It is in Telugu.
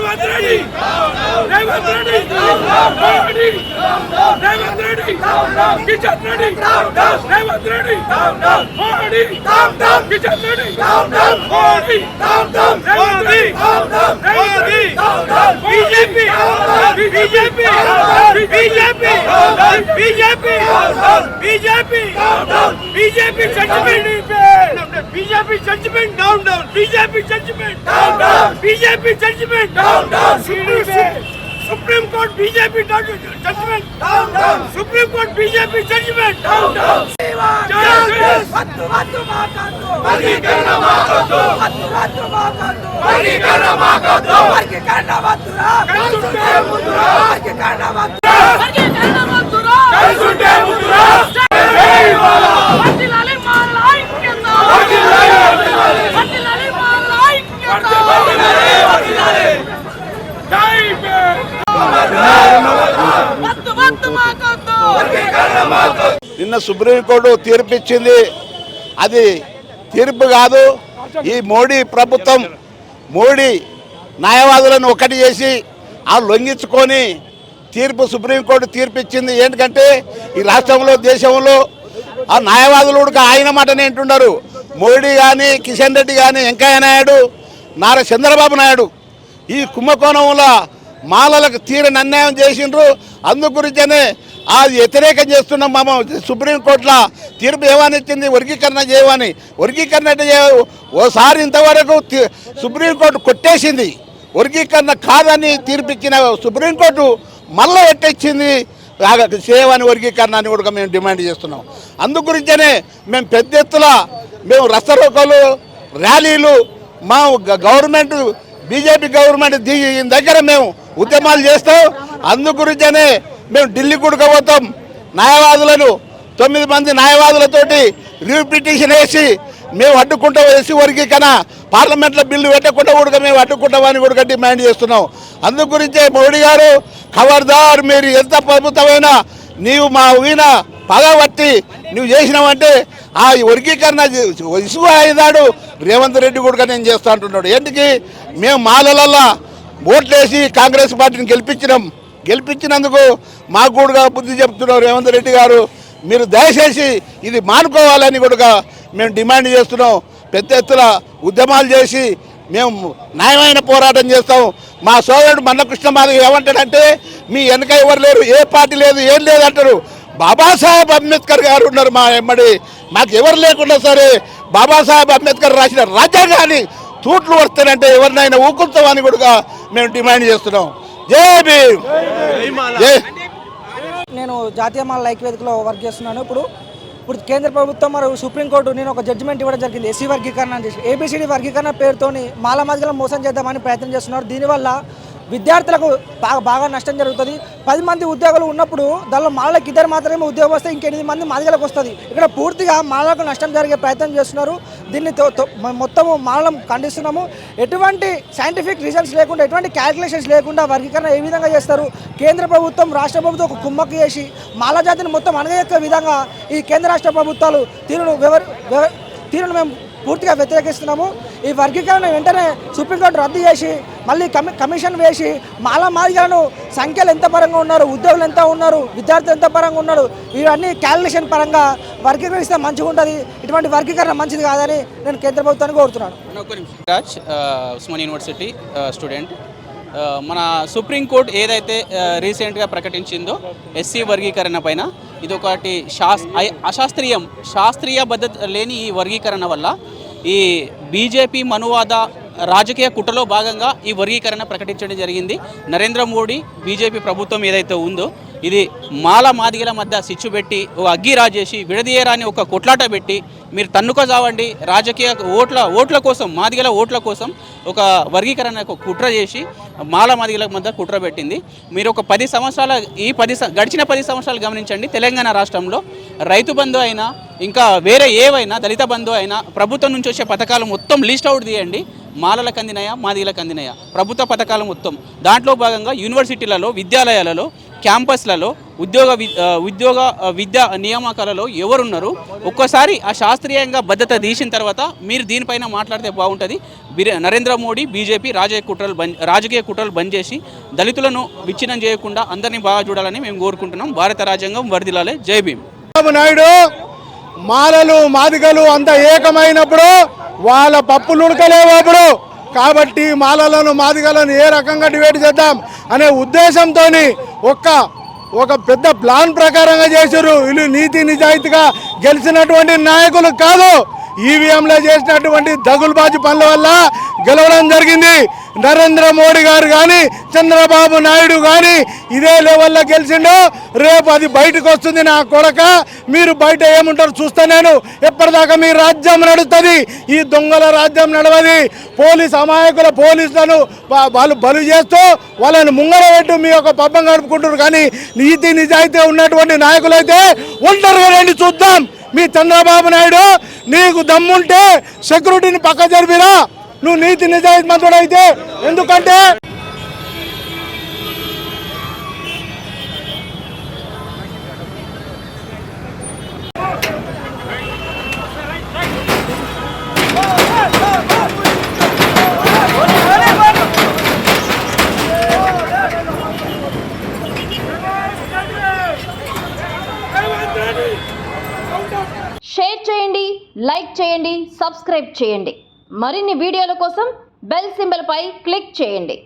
Revanth Reddy Revanth Reddy Modi Revanth Reddy Kishan Reddy Revanth Reddy Modi Kishan Reddy Modi Modi Modi BJP BJP BJP BJP BJP BJP judgement BJP judgement down down BJP judgement down down BJP judgement down down supreme court BJP judgement down down supreme court BJP judgement down down वत्तु वत्तु माकातो वर्गीकरण माकातो वत्तु वत्तु माकातो वर्गीकरण माकातो वर्गीकरण वत्तुरा कलसुंटे मुद्रा वर्गीकरण वत्तुरा वर्गीकरण वत्तुरा कलसुंटे मुद्रा जय वाला वत्तिलाले मारलाई నిన్న సుప్రీంకోర్టు తీర్పు ఇచ్చింది. అది తీర్పు కాదు. ఈ మోడీ ప్రభుత్వం మోడీ న్యాయవాదులను ఒకటి చేసి ఆ లొంగించుకొని సుప్రీంకోర్టు తీర్పు ఇచ్చింది. ఏంటంటే ఈ రాష్ట్రంలో దేశంలో ఆ న్యాయవాదులు ఆయన మాటనే వింటున్నారు. మోడీ కానీ కిషన్ రెడ్డి కానీ వెంకయ్య నాయుడు నారా చంద్రబాబు నాయుడు ఈ కుంభకోణంలో మాలలకు తీరని అన్యాయం చేసిండ్రు. అందు గురించనే అది వ్యతిరేకం చేస్తున్నాం. మేము సుప్రీంకోర్టులో తీర్పు ఏమనిచ్చింది, వర్గీకరణ చేయమని. వర్గీకరణ ఓసారి ఇంతవరకు సుప్రీంకోర్టు కొట్టేసింది. వర్గీకరణ కాదని తీర్పిచ్చిన సుప్రీంకోర్టు మళ్ళీ ఎట్టించింది చేయమని వర్గీకరణని కూడా మేము డిమాండ్ చేస్తున్నాం. అందు గురించనే మేము పెద్ద ఎత్తున మేము రస్తరోకోలు ర్యాలీలు మా గవర్నమెంట్ బీజేపీ గవర్నమెంట్ దగ్గర మేము ఉద్యమాలు చేస్తాం. అందు గురించనే మేము ఢిల్లీ కూడా పోతాం. న్యాయవాదులను 9 మంది న్యాయవాదులతోటి రివ్యూ పిటిషన్ వేసి మేము అడ్డుకుంటా వేసి వర్గీకరణ పార్లమెంట్లో బిల్లు పెట్టకుండా కూడా మేము అడ్డుకుంటామని కూడా డిమాండ్ చేస్తున్నాం. అందు గురించే మోడీ గారు ఖబర్దార్, మీరు ఎంత ప్రభుత్వమైనా నీవు మా ఊన పగబట్టి నువ్వు చేసినావంటే ఆ వర్గీకరణ ఇసుగు అయినాడు రేవంత్ రెడ్డి కూడా నేను చేస్తా అంటున్నాడు. ఎందుకు మేము మాలలల్లా ఓట్లేసి కాంగ్రెస్ పార్టీని గెలిపించినందుకు మాకు కూడా బుద్ధి చెప్తున్నాం. రేవంత్ రెడ్డి గారు మీరు దయచేసి ఇది మానుకోవాలని కూడా మేము డిమాండ్ చేస్తున్నాం. పెద్ద ఎత్తున ఉద్యమాలు చేసి మేము న్యాయమైన పోరాటం చేస్తాం. మా సోదరుడు మన్నకృష్ణ మాదిగ ఏమంటాడంటే మీ వెనక ఎవరు లేరు, ఏ పార్టీ లేదు, ఏం లేదు అంటారు. బాబాసాహెబ్ అంబేద్కర్ గారు ఉన్నారు మా ఎమ్మడి. మాకు ఎవరు లేకుండా సరే బాబాసాహెబ్ అంబేద్కర్ రాసిన రాజ్యాంగాన్ని తూట్లు వస్తానంటే ఎవరినైనా ఊకుంటామని కూడా మేము డిమాండ్ చేస్తున్నాం. జై భీమ్. నేను జాతీయ మాల ఐక్యవేదికలో వర్క్ చేస్తున్నాను. ఇప్పుడు కేంద్ర ప్రభుత్వం మరియు సుప్రీంకోర్టు నేను ఒక జడ్జిమెంట్ ఇవ్వడం జరిగింది. ఎస్సీ వర్గీకరణ చేసి ఏబిసిడి వర్గీకరణ పేరుతోని మాల మాదిగలను మోసం చేద్దామని ప్రయత్నం చేస్తున్నారు. దీనివల్ల విద్యార్థులకు బాగా నష్టం జరుగుతుంది. 10 మంది ఉద్యోగులు ఉన్నప్పుడు దానిలో మాలలకు 2 మాత్రమే ఉద్యోగం వస్తే ఇంక 8 మంది మాదిగలకు వస్తుంది. ఇక్కడ పూర్తిగా మాలలకు నష్టం జరిగే ప్రయత్నం చేస్తున్నారు. దీన్ని మొత్తము మాలం ఖండిస్తున్నాము. ఎటువంటి సైంటిఫిక్ రీజన్స్ లేకుండా, ఎటువంటి క్యాల్కులేషన్స్ లేకుండా వర్గీకరణ ఏ విధంగా చేస్తారు? కేంద్ర ప్రభుత్వం రాష్ట్ర ప్రభుత్వం ఒక కుమ్మక్కు చేసి మాల జాతిని మొత్తం అణగదొక్కే విధంగా ఈ కేంద్ర రాష్ట్ర ప్రభుత్వాలు తీరును మేము పూర్తిగా వ్యతిరేకిస్తున్నాము. ఈ వర్గీకరణ వెంటనే సుప్రీంకోర్టు రద్దు చేసి మళ్ళీ కమిషన్ వేసి మాలా మాదిగలను సంఖ్యలు ఎంత పరంగా ఉన్నారు, ఉద్యోగులు ఎంత ఉన్నారు, విద్యార్థులు ఎంత పరంగా ఉన్నారు, ఇవన్నీ క్యాలిక్యులేషన్ పరంగా వర్గీకరిస్తే మంచిగా ఉంటుంది. ఇటువంటి వర్గీకరణ మంచిది కాదని నేను కేంద్ర ప్రభుత్వాన్ని కోరుతున్నాను. Raj Osman university student. మన సుప్రీంకోర్టు ఏదైతే రీసెంట్గా ప్రకటించిందో ఎస్సీ వర్గీకరణ పైన, ఇది ఒకటి శాస్త్రీయ పద్ధతి లేని ఈ వర్గీకరణ వల్ల ఈ బీజేపీ మనువాద రాజకీయ కుట్రలో భాగంగా ఈ వర్గీకరణ ప్రకటించడం జరిగింది. నరేంద్ర మోడీ బీజేపీ ప్రభుత్వం ఏదైతే ఉందో ఇది మాల మాదిగల మధ్య సిచ్చు పెట్టి ఒక అగ్గి రాజేసి విడదీయరాని ఒక కొట్లాట పెట్టి మీరు తన్నుక చావండి రాజకీయ ఓట్ల కోసం, మాదిగల ఓట్ల కోసం ఒక వర్గీకరణ కుట్ర చేసి మాల మాదిగల మధ్య కుట్ర పెట్టింది. మీరు ఒక 10 సంవత్సరాల గడిచిన 10 సంవత్సరాలు గమనించండి. తెలంగాణ రాష్ట్రంలో రైతు బంధు అయినా ఇంకా వేరే ఏవైనా దళిత బంధు అయినా ప్రభుత్వం నుంచి వచ్చే పథకాలు మొత్తం లిస్ట్ అవుట్ తీయండి. మాలలకు అందినాయా, మాదిగలకు అందినాయా, ప్రభుత్వ పథకాలు మొత్తం. దాంట్లో భాగంగా యూనివర్సిటీలలో, విద్యాలయాలలో క్యాంపస్లలో ఉద్యోగ విద్యా నియామకాలలో ఎవరున్నారు, ఒక్కసారి ఆ శాస్త్రీయంగా భద్రత తీసిన తర్వాత మీరు దీనిపైన మాట్లాడితే బాగుంటుంది. నరేంద్ర మోడీ బీజేపీ రాజకీయ కుట్రలు బంద్ చేసి దళితులను విచ్ఛిన్నం చేయకుండా అందరినీ బాగా చూడాలని మేము కోరుకుంటున్నాం. భారత రాజ్యాంగం వర్ధిల్లాలి. జై భీమ్. చంద్రబాబు నాయుడు మాలలు మాదిగలు అంతా ఏకమైనప్పుడు వాళ్ళ పప్పులు ఉడకలేవు అప్పుడు. కాబట్టి మాలలను మాదిగలను ఏ రకంగా డివైడ్ చేద్దాం అనే ఉద్దేశంతో ఒక పెద్ద ప్లాన్ ప్రకారంగా చేశారు. వీళ్ళు నీతి నిజాయితీగా గెలిచినటువంటి నాయకులు కాదు, ఈవీఎంలో చేసినటువంటి దగులుబాజీ పనుల వల్ల గెలవడం జరిగింది. నరేంద్ర మోడీ గారు కానీ చంద్రబాబు నాయుడు కానీ ఇదే లెవెల్లో గెలిచిండు. రేపు అది బయటకు వస్తుంది. నా కొడక మీరు బయట ఏముంటారు చూస్తా నేను. ఎప్పటిదాకా మీ రాజ్యం నడుస్తుంది, ఈ దొంగల రాజ్యం నడవది. అమాయకుల పోలీసులను వాళ్ళు బలు చేస్తూ వాళ్ళని ముంగర పెట్టు మీ యొక్క పబ్బం గడుపుకుంటారు. కానీ నీతి నిజాయితీ ఉన్నటువంటి నాయకులైతే ఒంటరిగా రండి చూద్దాం. మీ చంద్రబాబు నాయుడు నీకు దమ్ముంటే సెక్యూరిటీని పక్క జరిపిరా, నువ్వు నీతి నిజాయితీ మంత్రుడు అయితే. ఎందుకంటే షేర్ చేయండి, లైక్ చేయండి, సబ్స్క్రైబ్ చేయండి. మరిన్ని వీడియోల కోసం బెల్ సింబల్ పై క్లిక్ చేయండి.